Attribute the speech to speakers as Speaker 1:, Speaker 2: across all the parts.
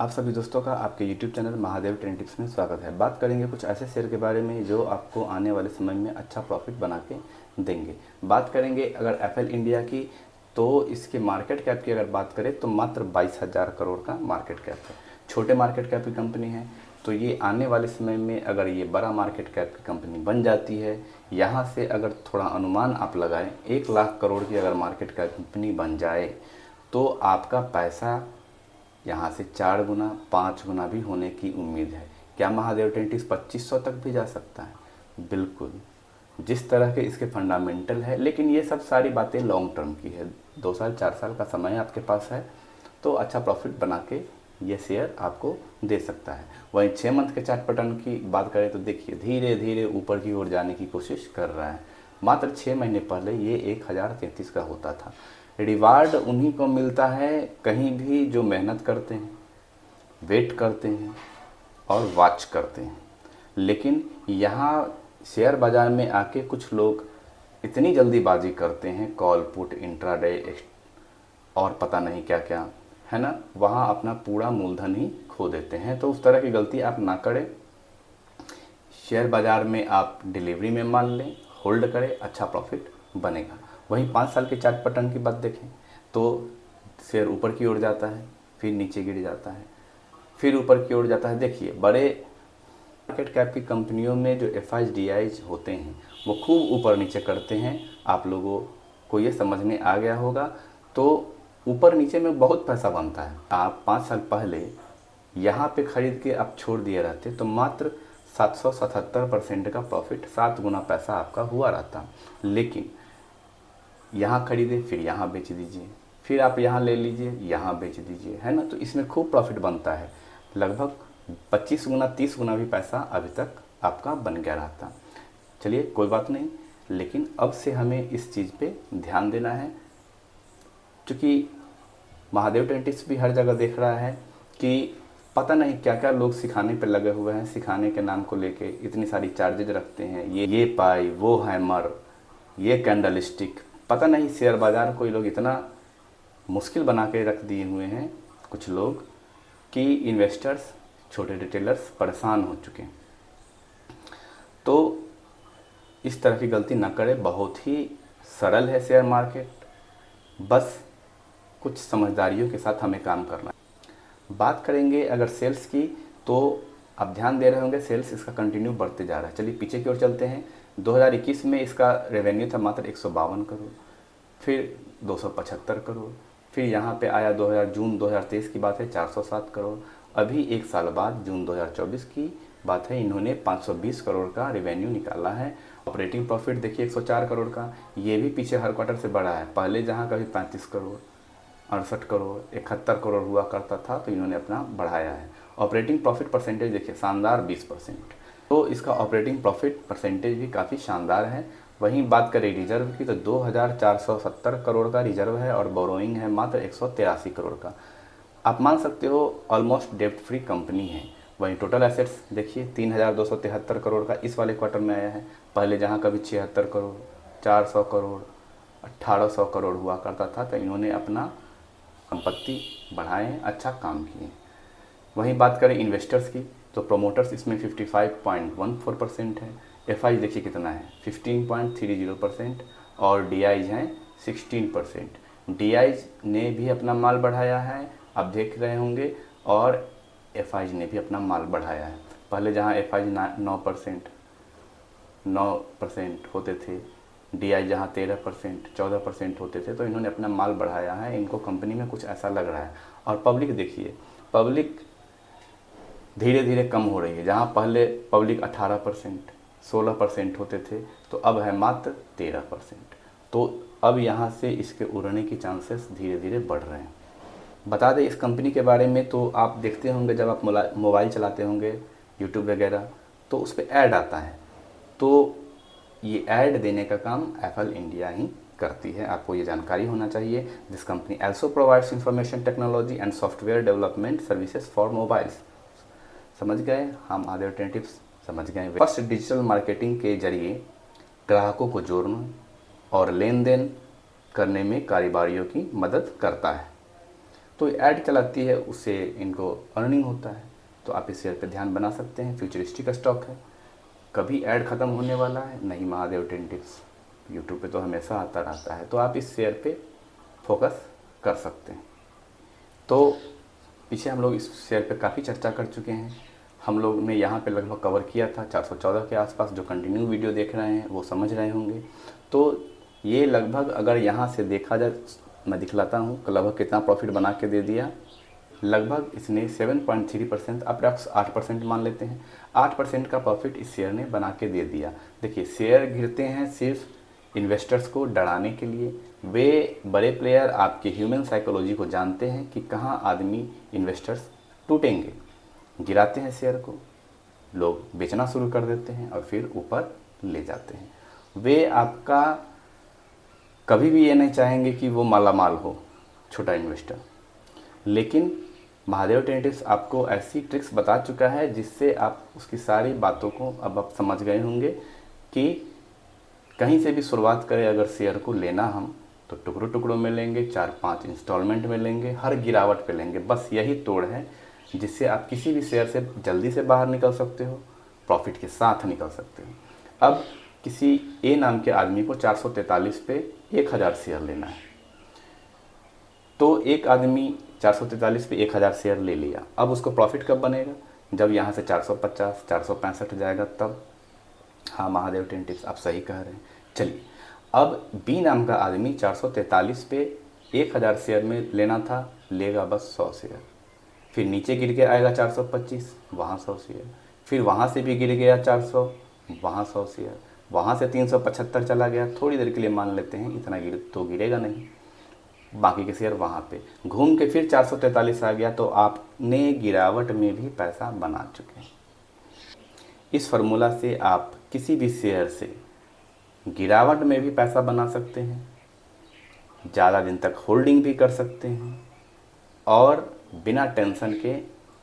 Speaker 1: आप सभी दोस्तों का आपके YouTube channel Mahadev trend tips में स्वागत है। बात करेंगे कुछ ऐसे शेयर के बारे में जो आपको आने वाले समय में अच्छा प्रॉफिट बना के देंगे। बात करेंगे अगर एफएल इंडिया की, तो इसके मार्केट कैप की अगर बात करें तो मात्र 22,000 करोड़ का मार्केट कैप है। छोटे मार्केट कैप की कंपनी है, तो ये आने वाले समय में अगर ये बड़ा मार्केट कैप की कंपनी बन जाती है, यहाँ से अगर थोड़ा अनुमान आप लगाएं 1 लाख करोड़ की अगर मार्केट कैप कंपनी बन जाए तो आपका पैसा यहाँ से 4 गुना 5 गुना भी होने की उम्मीद है। क्या महादेव टेंटिस 2500 तक भी जा सकता है? बिल्कुल, जिस तरह के इसके फंडामेंटल है। लेकिन ये सब सारी बातें लॉन्ग टर्म की है। 2 साल 4 साल का समय आपके पास है, तो अच्छा प्रॉफिट बना के ये शेयर आपको दे सकता है। वहीं 6 मंथ के चार्ट पैटर्न की बात करें तो देखिए धीरे धीरे ऊपर की ओर जाने की कोशिश कर रहा है। मात्र 6 महीने पहले ये 1033 का होता था। रिवार्ड उन्हीं को मिलता है कहीं भी जो मेहनत करते हैं, वेट करते हैं और वॉच करते हैं। लेकिन यहाँ शेयर बाज़ार में आके कुछ लोग इतनी जल्दीबाजी करते हैं, कॉल पुट इंट्राडे और पता नहीं क्या क्या, है ना, वहाँ अपना पूरा मूलधन ही खो देते हैं। तो उस तरह की गलती आप ना करें। शेयर बाज़ार में आप डिलीवरी में मान लें, होल्ड करें, अच्छा प्रॉफिट बनेगा। वहीं 5 साल के चार्ट पैटर्न की बात देखें तो शेयर ऊपर की ओर जाता है, फिर नीचे गिर जाता है, फिर ऊपर की ओर जाता है। देखिए बड़े मार्केट कैप की कंपनियों में जो एफआईडीआईज होते हैं वो खूब ऊपर नीचे करते हैं। आप लोगों को ये समझ में आ गया होगा। तो ऊपर नीचे में बहुत पैसा बनता है। आप 5 साल पहले यहाँ पे ख़रीद के आप छोड़ दिए रहते तो मात्र 777% का प्रॉफिट, 7 गुना पैसा आपका हुआ रहता। लेकिन यहाँ खरीदे, फिर यहाँ बेच दीजिए, फिर आप यहाँ ले लीजिए, यहाँ बेच दीजिए, है ना। तो इसमें खूब प्रॉफिट बनता है। लगभग 25 गुना 30 गुना भी पैसा अभी तक आपका बन गया रहता। चलिए कोई बात नहीं, लेकिन अब से हमें इस चीज़ पे ध्यान देना है। क्योंकि महादेव टेंटिस भी हर जगह देख रहा है कि पता नहीं क्या क्या लोग सिखाने पे लगे हुए हैं। सिखाने के नाम को लेके इतनी सारी चार्जेज रखते हैं, ये पाई, वो हैमर, ये कैंडल स्टिक, पता नहीं शेयर बाज़ार को ये लोग इतना मुश्किल बना के रख दिए हुए हैं कुछ लोग कि इन्वेस्टर्स, छोटे रिटेलर्स परेशान हो चुके हैं। तो इस तरह की गलती ना करें। बहुत ही सरल है शेयर मार्केट, बस कुछ समझदारियों के साथ हमें काम करना है। बात करेंगे अगर सेल्स की, तो आप ध्यान दे रहे होंगे सेल्स इसका कंटिन्यू बढ़ते जा रहा है। चलिए पीछे की ओर चलते हैं। 2021 में इसका रेवेन्यू था मात्र 152 करोड़, फिर 275 करोड़, फिर यहाँ पे आया जून 2023 की बात है 407 करोड़। अभी 1 साल बाद जून 2024 की बात है, इन्होंने 520 करोड़ का रेवेन्यू निकाला है। ऑपरेटिंग प्रॉफिट देखिए 104 करोड़ का, ये भी पीछे हर क्वार्टर से बढ़ा है। पहले जहाँ कभी 35 करोड़, 68 करोड़, 71 करोड़ हुआ करता था, तो इन्होंने अपना बढ़ाया है। ऑपरेटिंग प्रॉफिट परसेंटेज देखिए शानदार 20%, तो इसका ऑपरेटिंग प्रॉफिट परसेंटेज भी काफ़ी शानदार है। वहीं बात करें रिजर्व की तो 2470 करोड़ का रिजर्व है और बोरोइंग है मात्र 183 करोड़ का। आप मान सकते हो ऑलमोस्ट डेप्ट फ्री कंपनी है। वहीं टोटल एसेट्स देखिए 3273 करोड़ का इस वाले क्वार्टर में आया है। पहले जहां कभी 76 करोड़, 400 करोड़, 1800 करोड़ हुआ करता था, तो इन्होंने अपना संपत्ति बढ़ाएं, अच्छा काम किए। वहीं बात करें इन्वेस्टर्स की तो प्रोमोटर्स इसमें 55.14% है। एफआई देखिए कितना है 15.30% और डीआईज हैं 16%। डीआईज ने भी अपना माल बढ़ाया है, आप देख रहे होंगे, और एफआईज ने भी अपना माल बढ़ाया है। पहले जहां एफआईज 9% होते थे, डीआई जहां 13% 14% होते थे, तो इन्होंने अपना माल बढ़ाया है। इनको कंपनी में कुछ ऐसा लग रहा है। और पब्लिक देखिए, पब्लिक धीरे धीरे कम हो रही है। जहां पहले पब्लिक 18% 16% होते थे, तो अब है मात्र 13%। तो अब यहाँ से इसके उड़ने की चांसेस धीरे धीरे बढ़ रहे हैं। बता दें इस कंपनी के बारे में, तो आप देखते होंगे जब आप मोबाइल चलाते होंगे, यूट्यूब वगैरह, तो उस पर ऐड आता है। तो ये ऐड देने का काम एफएल इंडिया ही करती है, आपको ये जानकारी होना चाहिए। This company also provides information technology and software development services for mobiles. समझ गए? हम महादेव ट्रेंड टिप्स समझ गए। फर्स्ट डिजिटल मार्केटिंग के जरिए ग्राहकों को जोड़ना और लेन देन करने में कारोबारियों की मदद करता है। तो ऐड चलाती है, उससे इनको अर्निंग होता है। तो आप इस शेयर पे ध्यान बना सकते हैं। फ्यूचरिस्टिक स्टॉक है, कभी ऐड ख़त्म होने वाला है नहीं। महादेव टेन टिप्स यूट्यूब पे तो हमेशा आता रहता है, तो आप इस शेयर पे फोकस कर सकते हैं। तो पीछे हम लोग इस शेयर पे काफ़ी चर्चा कर चुके हैं। हम लोग ने यहाँ पे लगभग कवर किया था 414 के आसपास। जो कंटिन्यू वीडियो देख रहे हैं वो समझ रहे होंगे। तो ये लगभग अगर यहाँ से देखा जाए, मैं दिखलाता हूँ लगभग कितना प्रॉफिट बना के दे दिया। लगभग इसने 7.3% अप्रॉक्स 8% मान लेते हैं, 8% का प्रॉफिट इस शेयर ने बना के दे दिया। देखिए, शेयर गिरते हैं सिर्फ इन्वेस्टर्स को डराने के लिए। वे बड़े प्लेयर आपके ह्यूमन साइकोलॉजी को जानते हैं कि कहाँ आदमी इन्वेस्टर्स टूटेंगे। गिराते हैं शेयर को, लोग बेचना शुरू कर देते हैं और फिर ऊपर ले जाते हैं। वे आपका कभी भी ये नहीं चाहेंगे कि वो माला माल हो छोटा इन्वेस्टर। लेकिन महादेव टेन टिप्स आपको ऐसी ट्रिक्स बता चुका है जिससे आप उसकी सारी बातों को अब आप समझ गए होंगे कि कहीं से भी शुरुआत करें अगर शेयर को लेना हम, तो टुकड़ों टुकड़ों में लेंगे, 4-5 इंस्टॉलमेंट में लेंगे, हर गिरावट पे लेंगे। बस यही तोड़ है जिससे आप किसी भी शेयर से जल्दी से बाहर निकल सकते हो, प्रॉफिट के साथ निकल सकते हो। अब किसी ए नाम के आदमी को 443 पे 1000 शेयर लेना है, तो एक आदमी 443 पे 1000 शेयर ले लिया। अब उसको प्रॉफिट कब बनेगा? जब यहाँ से 450 465 जाएगा तब। हाँ महादेव टेन टिप्स आप सही कह रहे हैं। चलिए, अब बी नाम का आदमी 443 पे 1000 शेयर में लेना था, लेगा बस 100 शेयर। फिर नीचे गिर के आएगा 425, वहाँ 100 शेयर। फिर वहाँ से भी गिर गया 400, वहाँ 100 शेयर। वहाँ से 375 चला गया, थोड़ी देर के लिए मान लेते हैं, इतना गिरेगा नहीं, बाकी के शेयर वहाँ पे घूम के फिर 443 आ गया। तो आपने गिरावट में भी पैसा बना चुके हैं। इस फार्मूला से आप किसी भी शेयर से गिरावट में भी पैसा बना सकते हैं, ज़्यादा दिन तक होल्डिंग भी कर सकते हैं और बिना टेंशन के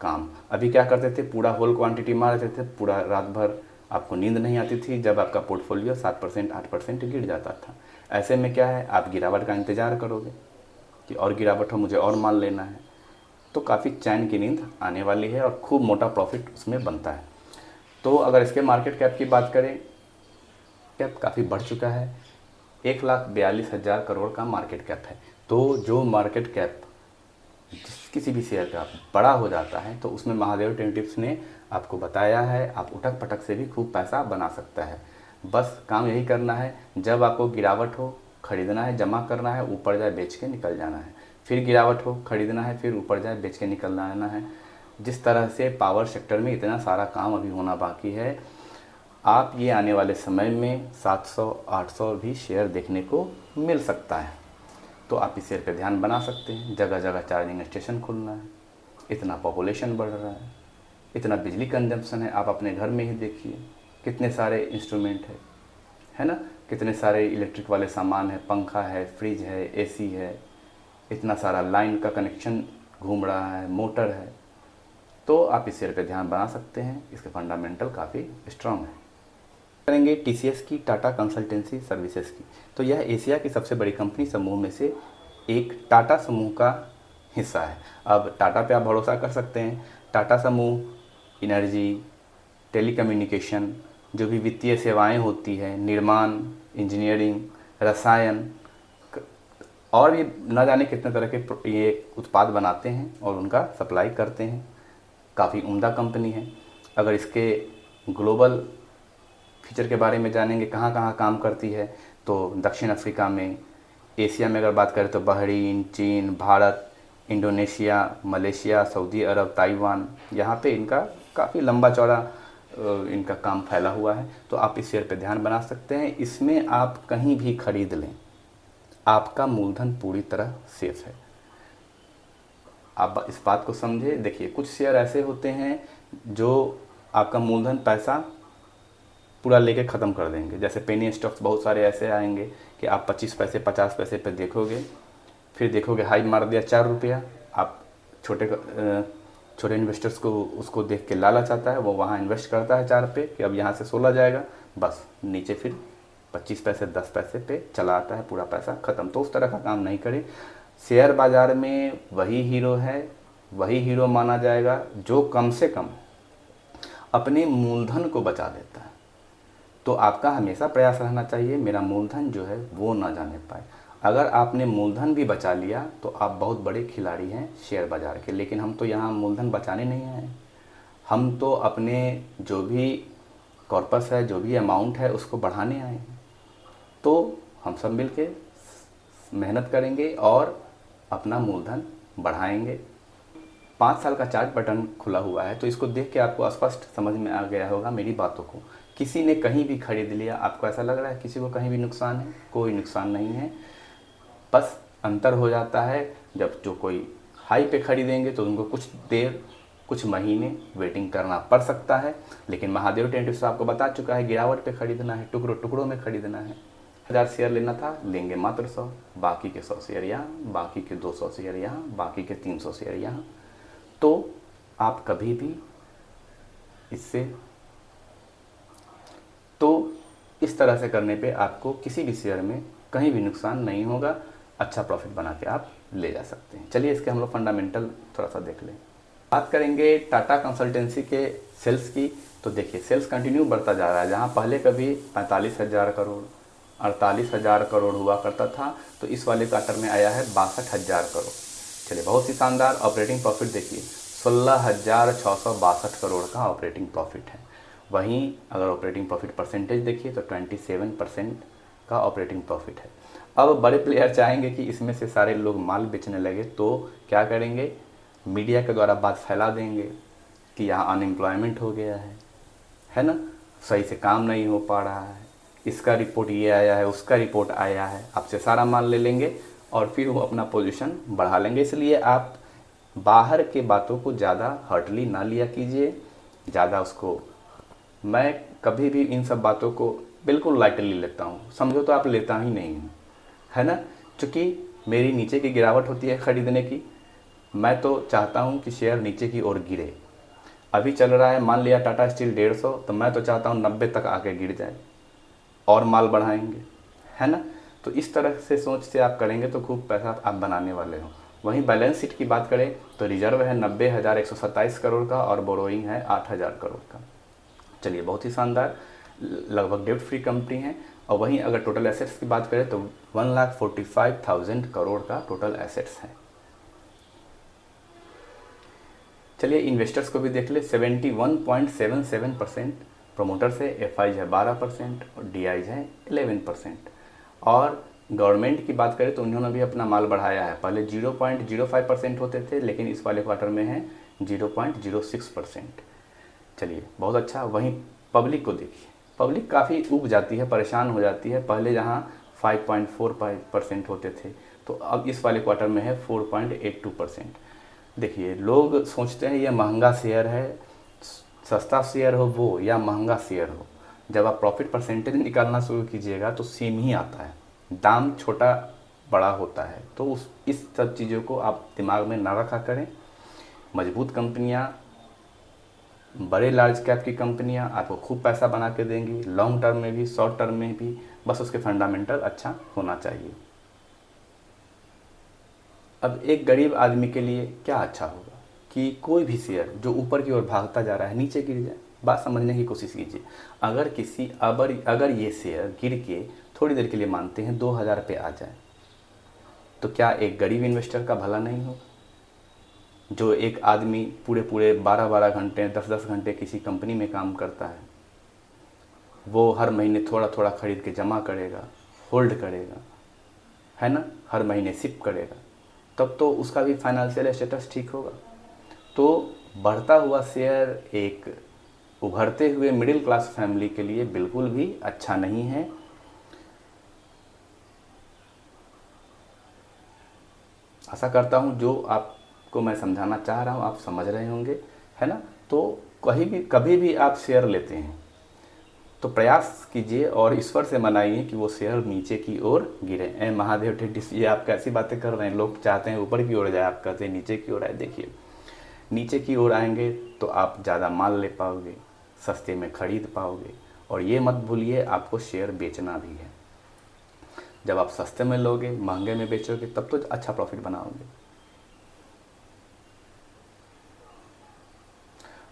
Speaker 1: काम। अभी क्या करते थे, पूरा होल क्वांटिटी मार देते थे, पूरा रात भर आपको नींद नहीं आती थी जब आपका पोर्टफोलियो 7% 8% गिर जाता था। ऐसे में क्या है, आप गिरावट का इंतज़ार करोगे कि और गिरावट हो, मुझे और माल लेना है, तो काफ़ी चैन की नींद आने वाली है और खूब मोटा प्रॉफिट उसमें बनता है। तो अगर इसके मार्केट कैप की बात करें, कैप काफ़ी बढ़ चुका है, 1,42,000 करोड़ का मार्केट कैप है। तो जो मार्केट कैप किसी भी शेयर का बड़ा हो जाता है तो उसमें महादेव टेन टिप्स ने आपको बताया है, आप उठक पटक से भी खूब पैसा बना सकता है। बस काम यही करना है, जब आपको गिरावट हो खरीदना है, जमा करना है, ऊपर जाए बेच के निकल जाना है। फिर गिरावट हो खरीदना है, फिर ऊपर जाए बेच के निकल जाना है। जिस तरह से पावर सेक्टर में इतना सारा काम अभी होना बाकी है, आप ये आने वाले समय में 700-800 भी शेयर देखने को मिल सकता है। तो आप इस शेयर पे ध्यान बना सकते हैं। जगह जगह चार्जिंग स्टेशन खुलना है, इतना पॉपुलेशन बढ़ रहा है, इतना बिजली कंजम्पशन है। आप अपने घर में ही देखिए कितने सारे इंस्ट्रूमेंट है ना, कितने सारे इलेक्ट्रिक वाले सामान है, पंखा है, फ्रिज है, एसी है, इतना सारा लाइन का कनेक्शन घूम रहा है, मोटर है। तो आप इस शेयर पे ध्यान बना सकते हैं, इसके फंडामेंटल काफ़ी स्ट्रांग है। करेंगे टीसीएस की, टाटा कंसल्टेंसी सर्विसेज की। तो यह एशिया की सबसे बड़ी कंपनी समूह में से एक टाटा समूह का हिस्सा है। अब टाटा पे आप भरोसा कर सकते हैं। टाटा समूह एनर्जी, टेलीकम्युनिकेशन, जो भी वित्तीय सेवाएं होती है, निर्माण, इंजीनियरिंग, रसायन और भी न जाने कितने तरह के ये उत्पाद बनाते हैं और उनका सप्लाई करते हैं। काफ़ी उम्दा कंपनी है। अगर इसके ग्लोबल फीचर के बारे में जानेंगे, कहाँ कहाँ काम करती है, तो दक्षिण अफ्रीका में, एशिया में अगर बात करें तो बहरीन, चीन, भारत, इंडोनेशिया, मलेशिया, सऊदी अरब, ताइवान, यहाँ पे इनका काफ़ी लंबा चौड़ा इनका काम फैला हुआ है। तो आप इस शेयर पे ध्यान बना सकते हैं। इसमें आप कहीं भी खरीद लें, आपका मूलधन पूरी तरह सेफ है। आप इस बात को समझे। देखिए, कुछ शेयर ऐसे होते हैं जो आपका मूलधन पैसा पूरा लेके ख़त्म कर देंगे। जैसे पेनी स्टॉक्स बहुत सारे ऐसे आएंगे कि आप 25 पैसे 50 पैसे पे देखोगे, फिर देखोगे हाई मार दिया 4 रुपया। आप छोटे इन्वेस्टर्स को उसको देख के लालच आता है, वो वहाँ इन्वेस्ट करता है 4 पे कि अब यहाँ से 16 जाएगा, बस नीचे फिर 25 पैसे 10 पैसे पे चला आता है, पूरा पैसा ख़त्म। तो उस तरह का काम नहीं करें। शेयर बाज़ार में वही हीरो है, वही हीरो माना जाएगा जो कम से कम अपने मूलधन को बचा लेता है। तो आपका हमेशा प्रयास रहना चाहिए मेरा मूलधन जो है वो ना जाने पाए। अगर आपने मूलधन भी बचा लिया तो आप बहुत बड़े खिलाड़ी हैं शेयर बाज़ार के। लेकिन हम तो यहाँ मूलधन बचाने नहीं आए, हम तो अपने जो भी कॉर्पस है, जो भी अमाउंट है, उसको बढ़ाने आए हैं। तो हम सब मिल के मेहनत करेंगे और अपना मूलधन बढ़ाएंगे। 5 साल का चार्ट बटन खुला हुआ है, तो इसको देख के आपको स्पष्ट समझ में आ गया होगा मेरी बातों को। किसी ने कहीं भी खरीद लिया, आपको ऐसा लग रहा है किसी को कहीं भी नुकसान है? कोई नुकसान नहीं है। बस अंतर हो जाता है जब जो कोई हाई पे खरीदेंगे तो उनको कुछ देर, कुछ महीने वेटिंग करना पड़ सकता है। लेकिन महादेव टेंटिव्स आपको बता चुका है गिरावट पे खरीदना है, टुकड़ों टुकड़ों में खरीदना है। 1000 शेयर लेना था, लेंगे मात्र 100, बाकी के 100 शेयर यहाँ, बाकी के 200 शेयर यहाँ, बाकी के 300 शेयर यहाँ। तो आप कभी भी इससे, तो इस तरह से करने पे आपको किसी भी शेयर में कहीं भी नुकसान नहीं होगा, अच्छा प्रॉफिट बना के आप ले जा सकते हैं। चलिए इसके हम लोग फंडामेंटल थोड़ा सा देख लें। बात करेंगे टाटा कंसल्टेंसी के सेल्स की। तो देखिए सेल्स कंटिन्यू बढ़ता जा रहा है। जहां पहले कभी 45,000 करोड़, 48,000 करोड़ हुआ करता था, तो इस वाले क्वार्टर में आया है 62,000 करोड़। चलिए बहुत ही शानदार। ऑपरेटिंग प्रॉफिट देखिए 16,662 करोड़ का ऑपरेटिंग प्रॉफिट है। वहीं अगर ऑपरेटिंग प्रॉफिट परसेंटेज देखिए तो 27% का ऑपरेटिंग प्रॉफिट है। अब बड़े प्लेयर चाहेंगे कि इसमें से सारे लोग माल बेचने लगे, तो क्या करेंगे, मीडिया के द्वारा बात फैला देंगे कि यहाँ अनएम्प्लॉयमेंट हो गया है ना, सही से काम नहीं हो पा रहा है, इसका रिपोर्ट ये आया है, उसका रिपोर्ट आया है, आपसे सारा माल ले लेंगे और फिर वो अपना पोजीशन बढ़ा लेंगे। इसलिए आप बाहर के बातों को ज़्यादा हर्टली ना लिया कीजिए, ज़्यादा उसको, मैं कभी भी इन सब बातों को बिल्कुल लाइटली लेता हूँ, समझो तो आप लेता ही नहीं हूँ, है ना। चूँकि मेरी नीचे की गिरावट होती है ख़रीदने की, मैं तो चाहता हूँ कि शेयर नीचे की ओर गिरे। अभी चल रहा है मान लिया टाटा स्टील 150, तो मैं तो चाहता हूँ 90 तक आके गिर जाए और माल बढ़ाएंगे, है ना। तो इस तरह से सोच से आप करेंगे तो खूब पैसा आप बनाने वाले हो। वहीं बैलेंस शीट की बात करें तो रिजर्व है 90,127 करोड़ का और बोरोइंग है 8,000 करोड़ का। चलिए बहुत ही शानदार, लगभग डेब्ट फ्री कंपनी है। और वहीं अगर टोटल एसेट्स की बात करें तो 1,45,000 करोड़ का टोटल एसेट्स है। चलिए इन्वेस्टर्स को भी देख ले। 71.77% प्रोमोटर्स है, एफआईज है 12% और डीआईज है 11%। और गवर्नमेंट की बात करें तो उन्होंने भी अपना माल बढ़ाया है, पहले 0.05% होते थे, लेकिन इस वाले क्वार्टर में है 0.06%। चलिए बहुत अच्छा। वहीं पब्लिक को देखिए, पब्लिक काफ़ी ऊब जाती है, परेशान हो जाती है। पहले जहां 5.45% होते थे, तो अब इस वाले क्वार्टर में है 4.82%। देखिए लोग सोचते हैं ये महंगा शेयर है, सस्ता शेयर हो वो या महंगा शेयर हो, जब आप प्रॉफिट परसेंटेज निकालना शुरू कीजिएगा तो सेम ही आता है, दाम छोटा बड़ा होता है। तो इस सब चीज़ों को आप दिमाग में ना रखा करें। मजबूत कंपनियां, बड़े लार्ज कैप की कंपनियां आपको खूब पैसा बना के देंगी, लॉन्ग टर्म में भी शॉर्ट टर्म में भी, बस उसके फंडामेंटल अच्छा होना चाहिए। अब एक गरीब आदमी के लिए क्या अच्छा होगा कि कोई भी शेयर जो ऊपर की ओर भागता जा रहा है नीचे गिर जाए। बात समझने की कोशिश कीजिए। अगर ये शेयर गिर के थोड़ी देर के लिए मानते हैं 2,000 पे आ जाए, तो क्या एक गरीब इन्वेस्टर का भला नहीं होगा? जो एक आदमी पूरे पूरे 12-12 घंटे 10-10 घंटे किसी कंपनी में काम करता है, वो हर महीने थोड़ा थोड़ा खरीद के जमा करेगा, होल्ड करेगा, है ना, हर महीने सिप करेगा, तब तो उसका भी फाइनेंशियल स्टेटस ठीक होगा। तो बढ़ता हुआ शेयर एक उभरते हुए मिडिल क्लास फैमिली के लिए बिल्कुल भी अच्छा नहीं है। आशा करता हूँ जो आपको मैं समझाना चाह रहा हूँ आप समझ रहे होंगे, है ना। तो कभी भी आप शेयर लेते हैं तो प्रयास कीजिए और ईश्वर से मनाइए कि वो शेयर नीचे की ओर गिरे। महादेव टेंटिव्स, ये आप कैसी बातें कर रहे हैं? लोग चाहते हैं ऊपर की ओर जाए, आप कहते हैं नीचे की ओर आए। देखिए नीचे की ओर आएंगे तो आप ज़्यादा माल ले पाओगे, सस्ते में खरीद पाओगे, और ये मत भूलिए आपको शेयर बेचना भी है। जब आप सस्ते में लोगे, महंगे में बेचोगे, तब तो अच्छा प्रॉफिट बनाओगे।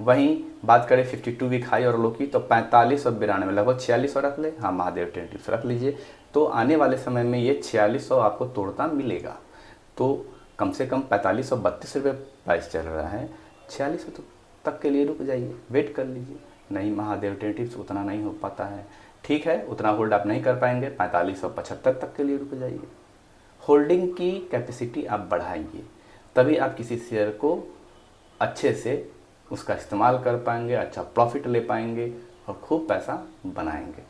Speaker 1: वहीं बात करें 52 वीक हाई और लो की, तो 45 और 92 लगभग 4600 रख ले। हाँ, महादेव ट्रेंड टिप्स रख लीजिए, तो आने वाले समय में ये 4600 आपको तोड़ता मिलेगा। तो कम से कम 4532 रुपये प्राइस चल रहा है, 4600 तक के लिए रुक जाइए, वेट कर लीजिए। नहीं, महादेव ट्रेंड टिप्स उतना नहीं हो पाता है, ठीक है, उतना होल्ड आप नहीं कर पाएंगे, 4575 तक के लिए रुक जाइए। होल्डिंग की कैपेसिटी आप बढ़ाइए, तभी आप किसी शेयर को अच्छे से उसका इस्तेमाल कर पाएंगे, अच्छा प्रॉफिट ले पाएंगे और खूब पैसा बनाएंगे।